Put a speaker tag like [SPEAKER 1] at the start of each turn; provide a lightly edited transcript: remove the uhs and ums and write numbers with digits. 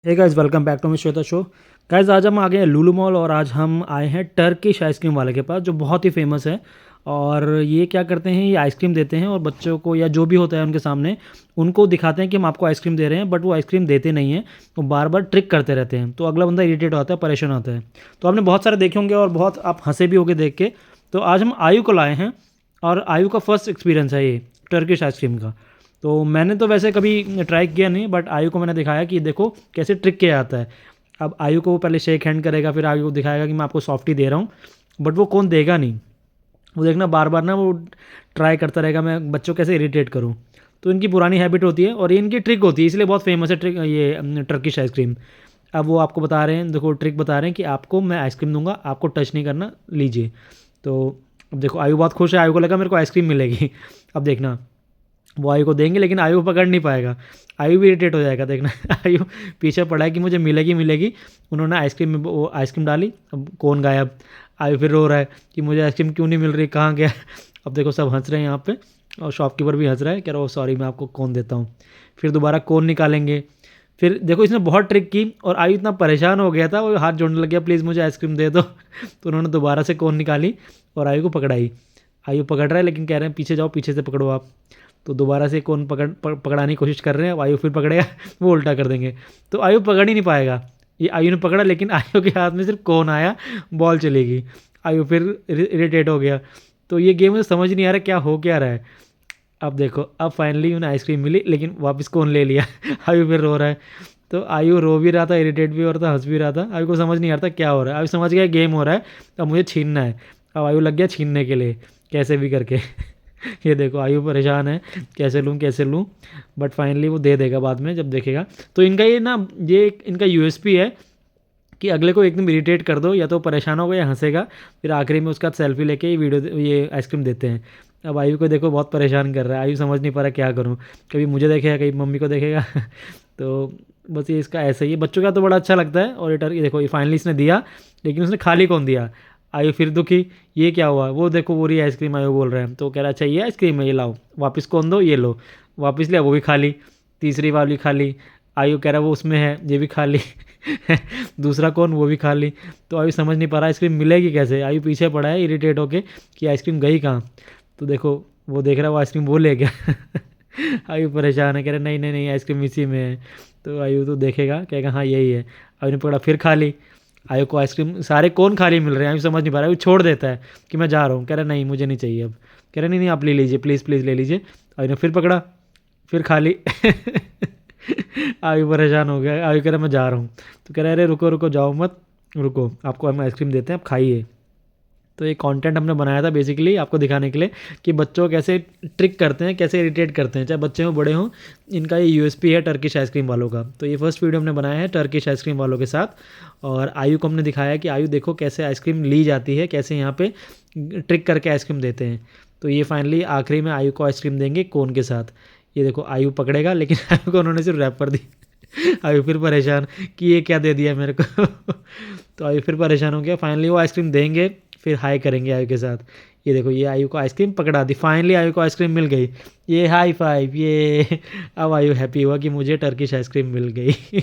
[SPEAKER 1] Hey guys, welcome back to my Shweta show. Guys, आज हम आ गए हैं लुलु मॉल और आज हम आए हैं टर्किश आइसक्रीम वाले के पास जो बहुत ही फेमस है। और ये क्या करते हैं, ये आइसक्रीम देते हैं और बच्चों को या जो भी होता है उनके सामने उनको दिखाते हैं कि हम आपको आइसक्रीम दे रहे हैं, बट वो आइसक्रीम देते नहीं हैं। वो बार बार ट्रिक करते रहते हैं, तो अगला बंदा इरिटेट होता है, परेशान होता है। तो आपने बहुत सारे देखे होंगे और बहुत आप हंसे भी होंगे देख के। तो आज हम आयु को लाए हैं और आयु का फर्स्ट एक्सपीरियंस है ये टर्किश आइसक्रीम का। तो मैंने तो वैसे कभी ट्राई किया नहीं, बट आयु को मैंने दिखाया कि देखो कैसे ट्रिक किया जाता है। अब आयु को वो पहले शेक हैंड करेगा, फिर आयु को दिखाएगा कि मैं आपको सॉफ्टी दे रहा हूँ, बट वो कौन देगा नहीं। वो देखना बार बार ना वो ट्राई करता रहेगा मैं बच्चों को कैसे इरिटेट करूँ। तो इनकी पुरानी हैबिट होती है और ये इनकी ट्रिक होती है, इसलिए बहुत फेमस है ट्रिक ये टर्किश आइसक्रीम। अब वो आपको बता रहे हैं, देखो ट्रिक बता रहे हैं कि आपको मैं आइसक्रीम दूंगा, आपको टच नहीं करना, लीजिए। तो अब देखो आयु बहुत खुश है, आयु को लगा मेरे को आइसक्रीम मिलेगी। अब देखना वो आयु को देंगे लेकिन आयु पकड़ नहीं पाएगा, आयु भी इरिटेट हो जाएगा देखना। आयु पीछे पड़ा है कि मुझे मिलेगी मिलेगी। उन्होंने आइसक्रीम में वो आइसक्रीम डाली, अब कौन गायब। आयु फिर रो रहा है कि मुझे आइसक्रीम क्यों नहीं मिल रही, कहाँ गया। अब देखो सब हंस रहे हैं यहाँ पे और शॉपकीपर भी हंस रहा है, कह रहा ओ सॉरी मैं आपको कौन देता हूँ। फिर दोबारा कौन निकालेंगे। फिर देखो इसने बहुत ट्रिक की और आयु इतना परेशान हो गया था, वो हाथ जोड़ने लग गया प्लीज़ मुझे आइसक्रीम दे दो। तो उन्होंने दोबारा से कौन निकाली और आयु को पकड़ाई। आयु पकड़ रहा है लेकिन कह रहे हैं पीछे जाओ, पीछे से पकड़ो आप। तो दोबारा से कौन पकड़ाने की कोशिश कर रहे हैं, आयु फिर पकड़ेगा। वो उल्टा कर देंगे, तो आयु पकड़ ही नहीं पाएगा। ये आयु ने पकड़ा लेकिन आयु के हाथ में सिर्फ कौन आया, बॉल चलेगी। आयु फिर इरिटेट हो गया। तो ये गेम मुझे समझ नहीं आ रहा क्या हो क्या रहा है। अब देखो अब फाइनली उन्हें आइसक्रीम मिली लेकिन वापस कौन ले लिया। आयु फिर रो रहा है। तो आयु रो भी रहा था, इरिटेट भी हो रहा था, हंस भी रहा था। आयु को समझ नहीं आ रहा था क्या हो रहा है। आयु समझ गया गेम हो रहा है, अब मुझे छीनना है। अब आयु लग गया छीनने के लिए कैसे भी करके। ये देखो आयु परेशान है, कैसे लूँ कैसे लूँ। बट फाइनली वो दे देगा बाद में जब देखेगा। तो इनका ये ना, ये इनका यूएसपी है कि अगले को एकदम इरिटेट कर दो, या तो परेशान होगा या हंसेगा, फिर आखिरी में उसका सेल्फी लेके ये आइसक्रीम देते हैं। अब आयु को देखो बहुत परेशान कर रहा है, आयु समझ नहीं पा रहा क्या करूँ। कभी मुझे देखेगा कभी मम्मी को देखेगा। तो बस ये इसका ऐसा ही है। बच्चों का तो बड़ा अच्छा लगता है। और ये देखो ये फाइनली इसने दिया लेकिन उसने खाली कौन दिया। आयु फिर दुखी, ये क्या हुआ। वो देखो वो रही आइसक्रीम, आयु बोल रहे हैं। तो कह रहा अच्छा ये आइसक्रीम है, ये लाओ वापस कौन दो, ये लो। वापस लिया, वो भी खाली। तीसरी वाली खाली। आयु कह रहा वो उसमें है, ये भी खाली। दूसरा कौन, वो भी खाली। तो आयु समझ नहीं पा रहा आइसक्रीम मिलेगी कैसे। आयु पीछे पड़ा है इरिटेट होके कि आइसक्रीम गई कहाँ। तो देखो वो देख रहा है वो आइसक्रीम वो ले गया। आयु परेशान है, कह रहा नहीं नहीं नहीं आइसक्रीम इसी में है। तो आयु तो देखेगा, कहेगा हाँ यही है। आयु ने पकड़ा फिर खाली। आयु को आइसक्रीम सारे कौन खाली मिल रहे हैं, आयु समझ नहीं पा रहा है। आयु छोड़ देता है कि मैं जा रहा हूँ, कह रहा नहीं मुझे नहीं चाहिए अब। कह रहा नहीं नहीं आप ले लीजिए प्लीज़ प्लीज़ ले लीजिए। आयु ने फिर पकड़ा, फिर खाली। आयु परेशान हो गया, आयु कह रहा मैं जा रहा हूँ। तो कह रहा अरे रुको रुको जाओ मत, रुको आपको हम आइसक्रीम देते हैं आप खाइए। तो ये कंटेंट हमने बनाया था बेसिकली आपको दिखाने के लिए कि बच्चों को कैसे ट्रिक करते हैं, कैसे इरिटेट करते हैं, चाहे बच्चे हों बड़े हों। इनका ये यूएसपी है टर्किश आइसक्रीम वालों का। तो ये फर्स्ट वीडियो हमने बनाया है टर्किश आइसक्रीम वालों के साथ। और आयु को हमने दिखाया कि आयु देखो कैसे आइसक्रीम ली जाती है, कैसे यहाँ पे ट्रिक करके आइसक्रीम देते हैं। तो ये फाइनली आखिरी में आयु को आइसक्रीम देंगे कोन के साथ। ये देखो आयु पकड़ेगा लेकिन आयु को उन्होंने सिर्फ रैपर दी। आयु फिर परेशान कि ये क्या दे दिया मेरे को। तो आयु फिर परेशान हो गया। फाइनली वो आइसक्रीम देंगे, फिर हाई करेंगे आयु के साथ। ये देखो ये आयु को आइसक्रीम पकड़ा दी, फाइनली आयु को आइसक्रीम मिल गई। ये हाई फाइव ये। अब आयु हैप्पी हुआ कि मुझे टर्किश आइसक्रीम मिल गई।